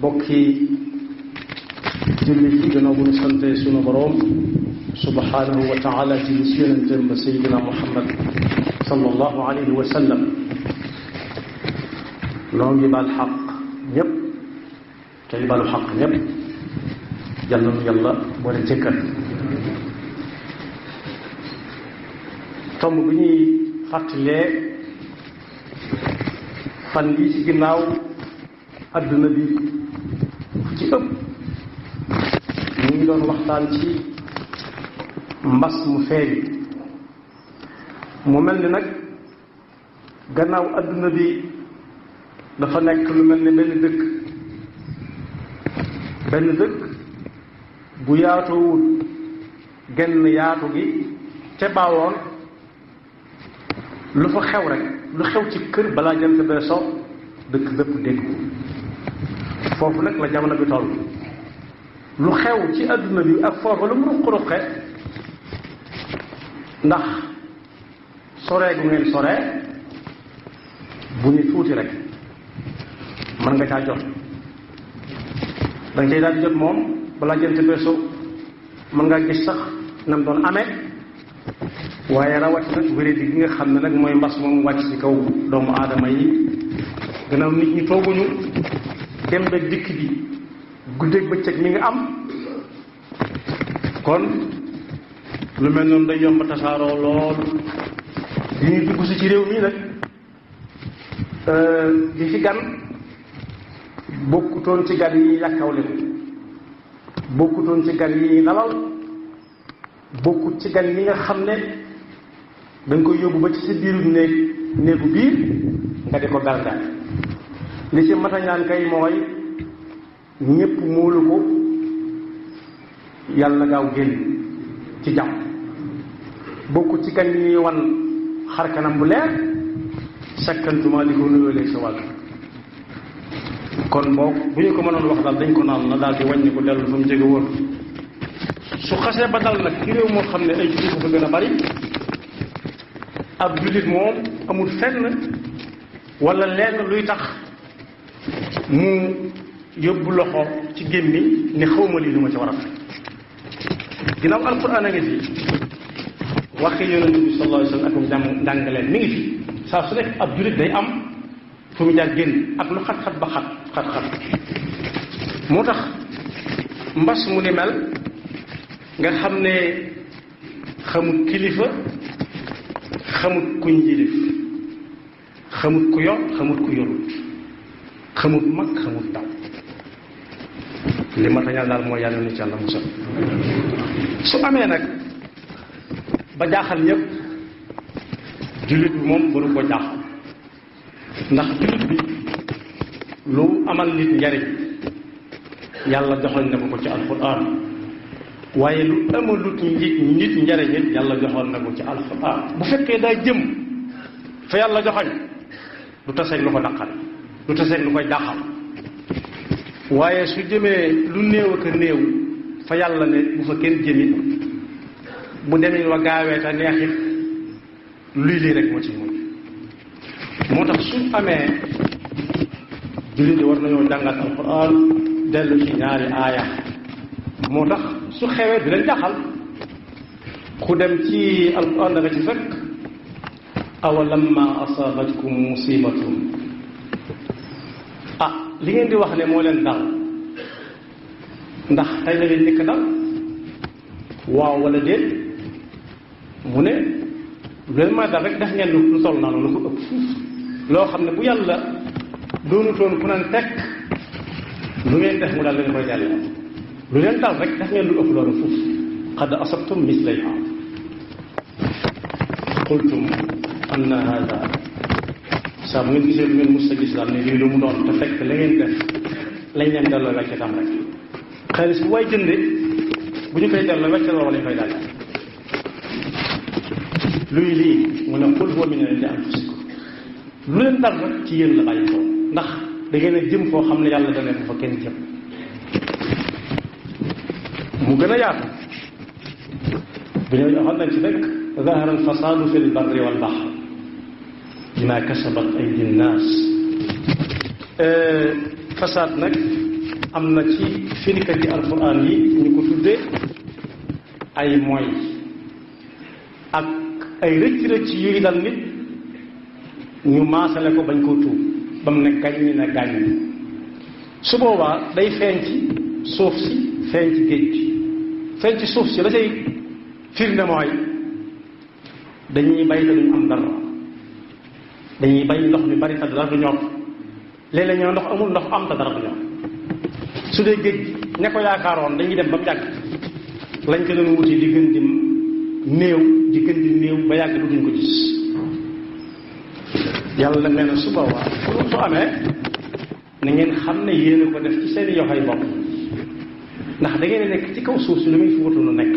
bokki jullit yi gannaaw bu ñu sante sunu boroom subhanahu wa taala ci li si yonenteem ba sayidina Muhammad sallallahu alayhi wa sallam noo ngi baal xaq ñëpp tey baalu xaq ñëpp yàlla nu yàlla boole jëkkal tomb bi ñuy fàttalee fan yi ci ginnaaw adduna bi ci ëpp ñu ngi doon waxtaan ci mbas mu feeñ mu mel ni nag gannaaw adduna bi dafa nekk lu mel ni benn dëkk bu yaatoowul genn yaatu gi te baawoon lu fa xew rek lu xew ci kër balaa jant bee so dëkk bépp dégg foofu nag la jamono bi toll lu xew ci adduna bi ak foofa lu mu ruq-ruqe ndax soree gu ngeen soree bu ñu tuuti rek mën nga caa jot da nga cay daal di jot moom balaa jant beeso mën ngaa gis sax nam doon amee waaye rawatina wéradi gi nga xam ne nag mooy mbas moom wàcc ci kaw doomu aadama yi gannaaw nit ñi tooguñu dem ba dikk bi guddeeg bëccëg mi nga am kon lu mel noonu day yomb tasaaroo lool di ñuy dugg si ci réew mi nag di fi gan bokkutoon ci gan yi yàkkawle ko bokkutoon ci gan yi dalal bokkut ci gan yi nga xam ne dañ koy yóbbu ba ci sa biiru néegu biir nga di ko galgal li ci matañaan kay mooy ñépp móolu ko yàlla gaaw génn ci jàmm bokkut ci gan yi ñuy wan xarkanam bu leer sakkantuma di ko nuyoo léegi sa wàll kon boog bu ñu ko mënoon wax daal dañ ko naan na daal di wàññi ko dellu fa mu jege woon su xasee ba dal nag ci réew moo xam ne ay jullit ko fa gën a bari ab jullit moom amul fenn wala lenn luy tax mu yóbbu loxo ci gémmiñ ne xawma lii lu ma ci war a fekk ginnaaw alquran a ngi fi waxi yonent bi sallallahu alayhi wa sallam akum jàngaleen mi ngi fi saa su nekk ab jullit day am fu mu jaar génn ak lu xat-xat ba xat moo tax mbas mu ni mel nga xam ne xamut kilifa xamut kuñ yilif xamut ku yor xamut ku yorut xamut mag xamut taw li ma tañal daal mooy yàlla ni ci yàlla musal su amee nag ba jaaxal ñëpp jullit bi moom waru ko jaaxal ndax jullit bi lu amal nit njariñ yàlla joxoon na ko ci alquran waaye lu amalut nit njariñ it yàlla joxoon na ko ci alquran bu fekkee daa jëm fa yàlla joxoñ du taseeg lu ko naqal du taseeg lu koy jaaxal waaye su jëmee lu néew ak a néew fa yàlla ne bu fa kenn jëmit bu demee wa gaawee te neexit luy lii rek moo ci mujj moo tax su amee jullit yi war nañoo jàngat alquran dellu ci ñaari aaya moo tax su xewee di leen jaaxal ku dem ci alquran da nga ci fekk awalamma asabatkum musibatun li ngeen di wax ne moo leen dal ndax tey la leen njëkk dal waaw wala déet mu ne lu leen may dal rek def ngeen lu toll noonu lu ko ëpp fuuf loo xam ne bu yàlla doonutoon ku naan tekk lu ngeen def mu daal leen koy delloo lu leen dal rek def ngeen lu ëpp loolu fuuf qad asabtum mislayha qultum anna hada saa bu ngeen gisee lu ngeen mus a gis daal ne lii lu mu doon te fekk la ngeen def lañ leen delloo wecc tam rek xaalis bu waay jënde bu ñu koy delloo wecc la lañ koy daal luy lii mu ne qul huwa min indi anfusikum lu leen dal rek ci yéen la bàyyi ko ndax da ngeen a jëm foo xam ne yàlla dana ko fa kenn jëm mu gën a yaatu bu ñëw waxoon nañ ci rek zahara al fasadu fi l barri wal bahr bima kasabat aydi nnaas fasaad nag am na ci firikat yi alquran yi ñu ko tuddee ay mooy ak ay rëcc-rëcc yuy dal nit ñu maasale ko bañ koo tuub ba mu ne gàññi na gàññi su boobaa day feeñ ci suuf si feeñ ci géej gi feeñ ci suuf si la cay firnde mooy dañuy bay te duñ am dara dañuy bay ndox mi bari te dara du ñor léeg-léeg ñoo ndox amul ndox am te dara du ñor su dee géej gi ña ko yaakaaroon dañuy dem ba mu yàgg lañ ko doon wuti di gën di néew ba yàgg dutuñ ko gis yàlla nag nee na su boobaa su amee na ngeen xam ne yéen a ko def ci seen yoxoy bopp ndax da ngeen nekk ci kaw suuf si lu muy fi wutu nekk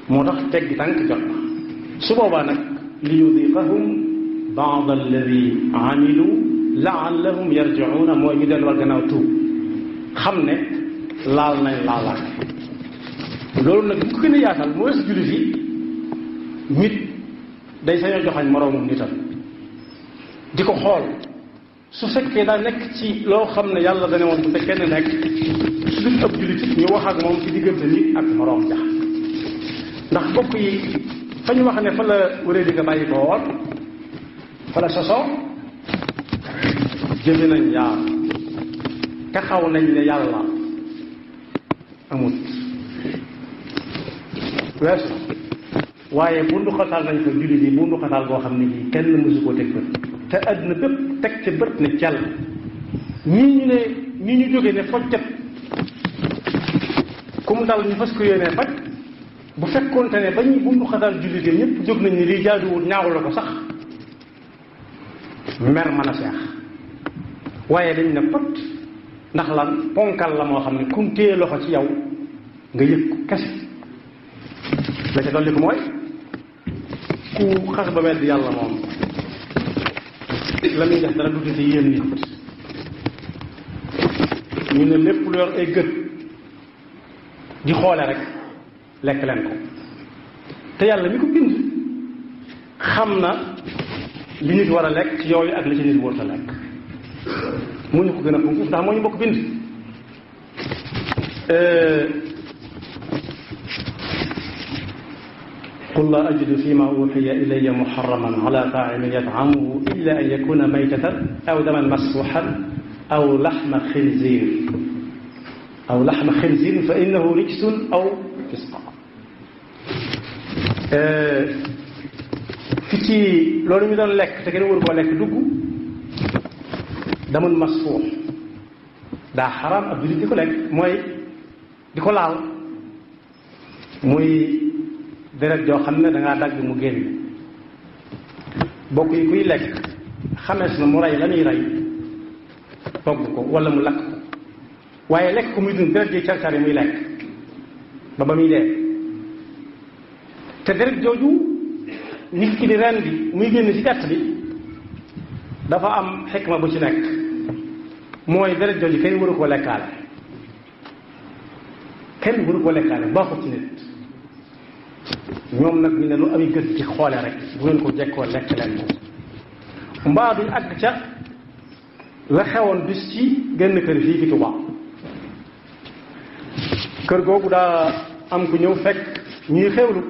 moo tax teggi tànk jot na su boobaa nag li yudiqahum ba'd alladi amilu laallahum yarji'una mooy ñu delluwaat gannaaw tuub xam ne laal nañ laalaat loolu nag bu ko gën a yaatal moo si jullit yi nit day sañoo joxañ moroomum nitam di ko xool su fekkee daa nekk ci loo xam ne yàlla dane woon bu fekkee ne nekk su dul ab jullit ñu wax ak moom ci diggante nit ak moroom jax ndax bokk yi fa ñu wax ne fa la wéree di nga bàyyi ko woon fa la sosoo jëfe nañ yaar taxaw nañ ne yàlla amut weesu waaye bundu xataal nañ ko jullit yi bundu xataal boo xam ne bii kenn mësu koo teg bët te àdduna bépp teg ci bët ne jàll nii ñu jógee ne fojjat ku mu dal ñu fas ko yéenee faj bu fekkoonte ne ba ñuy bundu xataal jullit yi ñëpp jóg nañ ne lii jaaduwul ñaaw la ko sax mer mën a seex waaye dañ ne pot ndax lan ponkal la moo xam ne kum téye loxo ci yow nga yëg ko kese la ca dolli ko mooy ku xas ba wedd yàlla moom la muy def dara dute ci yéen nit ñu ne lépp lu yor ay gët di xoole rek lekk leen ko te yàlla mi ko bind xam na li nit war a lekk ci yooyu ak li ci nit warut a lekk mu ñu ko gën a fonk ndax moo ñu bokk bind qul laa ajidu fi ma uxiya ilaya muxaraman ala taa'imin yat'amuhu illa an yakuna maytatan aw daman masfuxan aw laxma xinziir fa innahu rijsun aw fisqa fi ci loolu ñu doon lekk te kenn waru koo lekk dugg damun masfuux daa xaraam ab jullit di ko lekk mooy di ko laal muy deret joo xam ne dangaa dagg mu génn bokk yi kuy lekk xamees na mu rey la ñuy rey togg ko wala mu lakk ko waaye lekk ko muy dund deret ji car-car yi muy lekk ba muy dee te deret jooju nit ki di ren bi muy génn ci gàtt bi dafa am xikma bu ci nekk mooy deret jooju kenn waru koo lekkaale baaxut ci nit ñoom nag ñu ne lu ami gët ci xoole rek bu ngeen ko jekkoo lekk leen ko mbaa duñ àgg ca la xewoon bis ci genn kër fii fi Tuubaa kër googu daa am ku ñëw fekk ñuy xewlu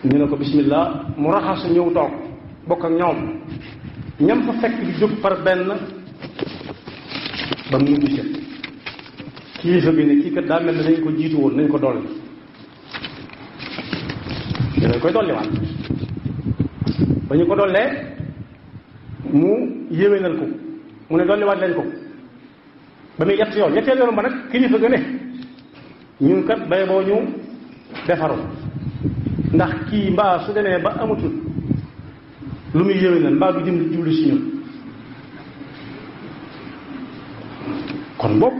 ñu ne ko bismillah mu raxasu ñëw toog bokk ak ñoom ñam fa fekk di jóg par benn ba mu gisee kilifa bi ne kii kat daa mel ne nañ ko jiitu woon nañ ko dolli dinañ koy dolliwaat ba ñu ko dollee mu yéwénal ko mu ne dolliwaat leen ko ba muy yett yoon ñetteel yoon ba nag kilifa ga ne ñun kat bay boo ñu defaru ndax kii mbaa su demee ba amatul lu muy yéwénal mbaa du jëm jublu si ñun kon boog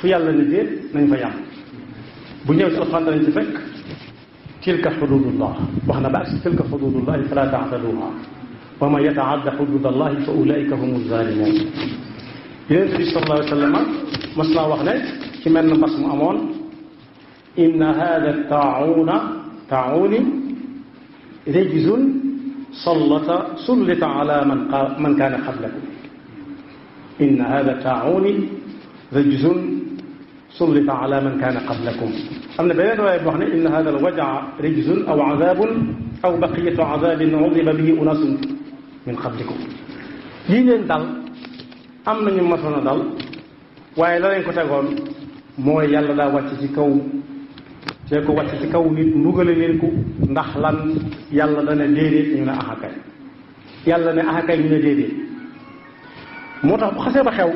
fu yàlla ne déet nañ fa yam bu ñëw ci alxuraan danañ ci fekk tilka xududullah wax na ba ak tilka xududullahi fala taxtaduha wa man yataadda xududallahi fa ulaika humu zalimun. yonent bi sallallahu alayhi wa sallam mas naa wax ne ci mel na mbas mu amoon inna hada tauni rijzun sullita ala man kaana qablakum inna hada tauni rijzun sullita ala man kaana qablakum. am na beneen waaye boo xam ne inna hada alwajaa rijzun aw azabun aw baqiyatu azabin udiba bihi unasun min qablikum. lii leen dal am nañu masoon a dal waaye la leen ko tegoon mooy yàlla daa wàcc ci kaw te ko wàcc ci kaw nit mbugale leen ko ndax lan yàlla dana déedéet ñu ne axakay yàlla ne axakay ñu ne déedéet. moo tax bu xasee ba xew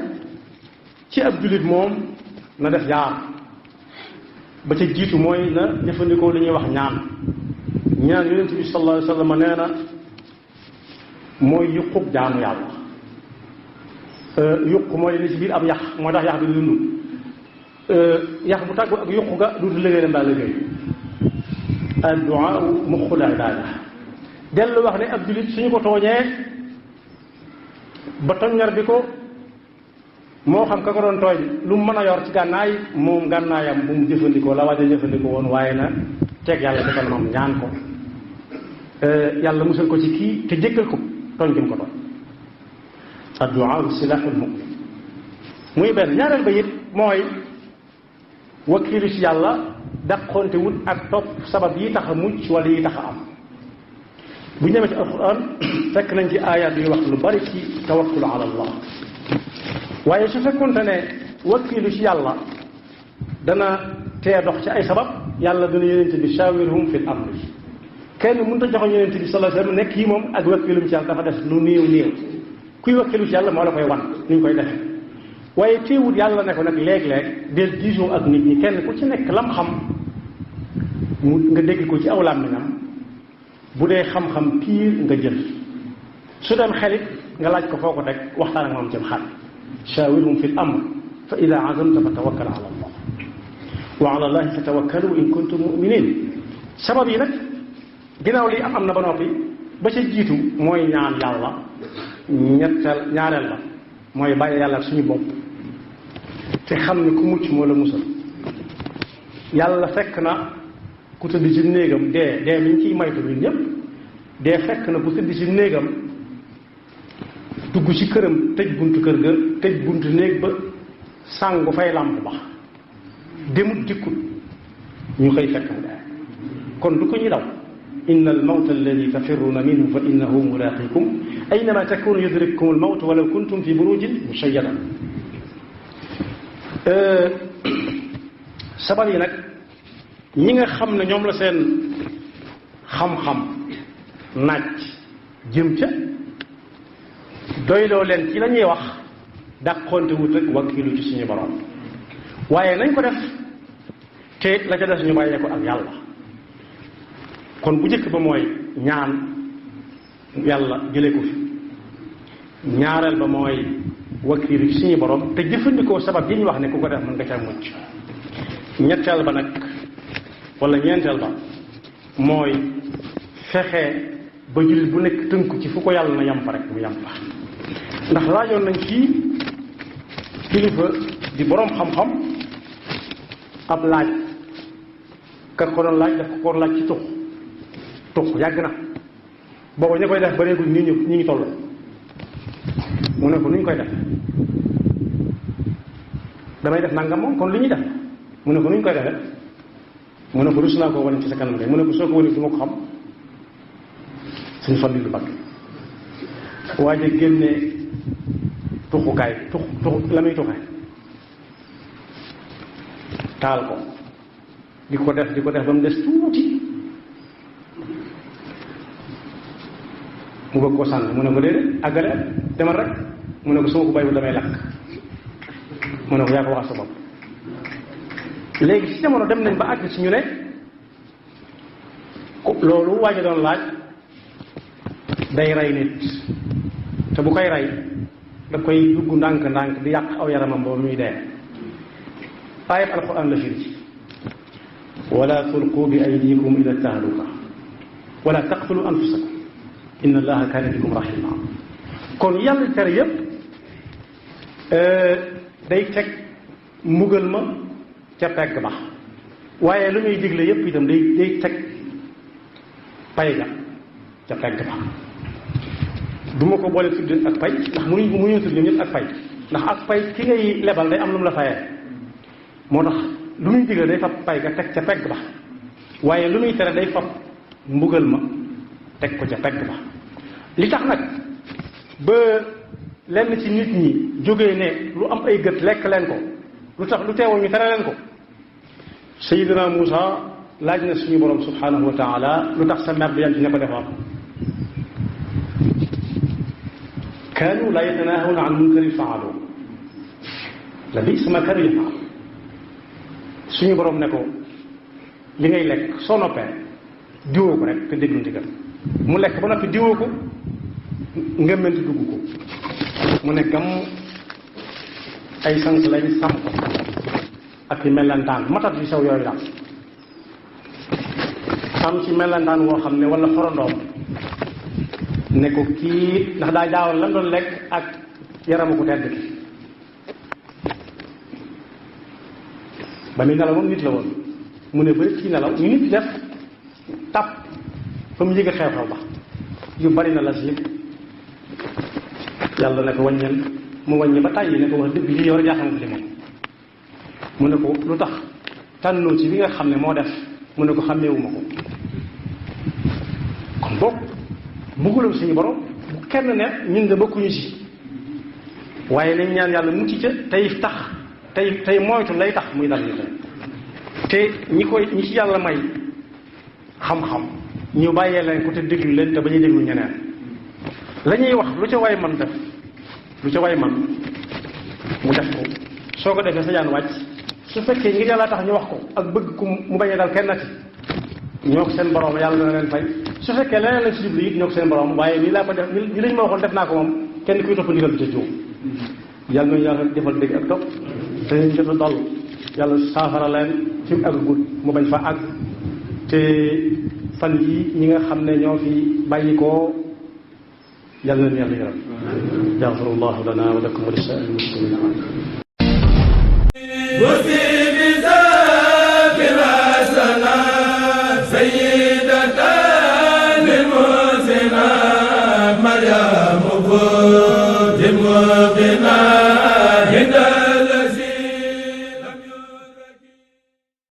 ci ab jullit moom na def jaar ba ca jiitu mooy na jëfandikoo li ñuy wax ñaan yonent bi sallallahu alayhi wa sallam nee na mooy yuqub jaamu yàlla. yuq mooy li ci biir ab yax mooy tax yax bi dund yax bu tàggu ak yuq ga du liggéey mbaa liggéey. addu'a muxul ibaada dellu wax ne ab jullit suñu ko tooñee ba toññar bi ko moo xam ka ko doon tooñ lu mu mën a yor ci gànnaay moom gànnaayam bu mu jëfandikoo la waaj a jëfandikoo woon waaye na teg yàlla ci kanamam ñaan ko yàlla musal ko ci kii te jéggal ko tooñ gi mu ko tooñ. addu'a silahul mu'min muy benn. ñaareel ba it mooy wakkiilu ci yàlla dàqonte wut ak topp sabab yi tax a mucc wala yi tax a am. bu ñu demee ci alquran fekk nañ ci aayaat yu wax lu bari ci tawakkul ala allah waaye su fekkonte ne wakkiilu ci yàlla dana tee dox ci ay sabab yàlla dana yonent bi shawirhum fil amri kenn mënut a joxoon yonent bi sallallahu alayhi wa sallam nekk yi moom ak wakkiilum ci yàlla dafa def lu néew kuy wakkilu ci yàlla moo la koy wan ni ñu koy defee waaye teewut yàlla ne ko nag léeg-léeg del diisoo ak nit ñi kenn ku ci nekk lam xam mu nga dégg ko ci aw làmmiñam bu dee xam-xam piir nga jël su dem xelit nga laaj ko foo ko teg waxtaan ak moom ci xel shawirhum fil amr fa ida azamta fa tawakkal ala allah wa ala allahi fa tawakkalu in kuntum muminin. sabab yi nag ginnaaw lii am na ba noppi ba ca jiitu mooy ñaan yàlla. ñaareel la mooy bàyyi yàlla ak suñu bopp te xam ne ku mucc moo la musal. yàlla fekk na ku tëdd ci néegam dee mi ñu ciy maytu ñun ñëpp dee fekk na ku tëdd ci néegam dugg ci këram tëj buntu kër ga tëj buntu néeg ba sàngu fay làmp ba demut dikkut ñu xëy fekk mu dee kon du ko ñuy daw. inna almawta alladi tafirruuna minhu fa innahu mulaaqikum aynama takunu yudrikkum almawt walaw kuntum fi burujin mushayyada. sabab yi nag ñi nga xam ne ñoom la seen xam-xam naaj jëm ca doyloo leen ci la ñuy wax dàqonte wut rek wakkilu ci suñu borom waaye nañ ko def te la ca des ñu bàyyee ko ak yàlla. kon bu njëkk ba mooy ñaan yàlla jëlee ko fi ñaareel ba mooy wakkiilu ci suñu borom te jëfandikoo sabab yi ñu wax ne ku ko def mën nga ca mucc. ñetteel ba nag wala ñeenteel ba mooy fexe ba jullit bu nekk tënku ci fu ko yàlla na yam fa rek mu yam fa. ndax laajoon nañ fii kilifa di borom xam-xam ab laaj ka ko doon laaj daf ko laaj ci tux yàgg na booba ña koy def bareegul ñi ngi toll mu ne ko nu ñu koy def damay def nangam moom kon lu ñuy def mu ne ko nu ñu koy defee mu ne ko rus naa koo wane ci sa kanam kay mu ne ko soo ko wane du ma ko xam suñu fan lu bagg waaye génne tuxukaay tux la muy tuxe taal ko di ko def ba mu des tuuti mu bëgg ko sànni mu ne ko déedéet àggale demal rek mu ne ko suma ko bàyyi bu damay lakk mu ne ko yaa ko waxal sa bopp. léegi ci jamono dem nañ ba àgg ci ñu ne loolu waa ji doon laaj day rey nit te bu koy rey da koy dugg ndànk-ndànk di yàq aw yaramam boobu muy dee. ayat alquran la firi wala tulqu bi aydikum ila tahluka wala taqtulu anfusakum inna allaha kaana bikum rahima. kon yàlla tere yépp day teg mbugal ma ca pegg ba, waaye lu muy digle yépp itam day teg pay ga ca pegg ba. du ma ko boole tudde ak pay ndax mënuñu tudd ñoom ñëpp ak pay, ndax ak pay ki ngay lebal day am lu mu la fayee, moo tax lu muy digle day fab pay ga teg ca pegg ba, waaye lu muy tere day fab mbugal ma teg ko ca pegg ba. li tax nag ba lenn ci nit ñi jógee ne lu am ay gët lekk leen ko, lu tax lu teewoo ñu tere leen ko. Sayyidina Muusa laaj na suñu borom subhanahu wa taala lu tax sa mer bi yam ci ne ko defaat. kaanu laa yatanaahawna an munkarin faaluuhu labi'sa maa kaanu yaf'aluun. suñu borom ne ko li ngay lekk soo noppee diwoo ko rek te déglu ndigal. mu lekk ba noppi diwoo ko ngëmment dugg ko, mu ne gam ay sans lañ samp ak i mellantaan matat yu sew yooyu daal. am ci mellantaan woo xam ne wala xorondoom ne ko kii ndax daa jaawal lan doon lekk ak yaramu ko tedd ki. ba muy nelaw moom nit la woon, mu ne bëri ci nelaw ñu nit def tàpp fa mu yëge xew-xew ba yu bari na la si yëpp. yàlla ne ko wàññeel, mu wàññi ba tàyyi ne ko wax dëgg lii yow rek yaa xam li moom. mu ne ko lu tax tànnoo ci bi nga xam ne moo def, mu ne ko xàmmeewuma ko. kon boog mbugalam suñu borom bu kenn ne ñun de bokkuñu si, waaye nañ ñaan yàlla mucc ca tey moytu lay tax muy dal ñu te ñi ci yàlla may xam-xam ñu bàyyee leen ko te déglu leen te ba ñuy déglu ñeneen. la ñuy wax lu ca way man def, lu ca way man mu def ko, soo ko defee sa jaan wàcc. su fekkee ngir yàlla tax ñu wax ko ak bëgg ku mu bañ a dal kenn nati ñoo ko seen borom yàlla dana leen fay. su fekkee leneen lañ si jublu it ñoo ko seen borom, waaye nii laa ko def nii lañ ma waxoon def naa ko moom kenn kuy topp ndigal bi ca jiw. yàlla nañu yàlla defal dégg ak topp te ñu jot a dal yàlla saafara leen fi mu àggagul mu bañ fa àgg. te fan yi ñi nga xam ne ñoo fi bàyyi koo yàlla nañu yàlla yërëm. yaxfirullahu lana wa lakum wa li saa'iril muslimina Maryam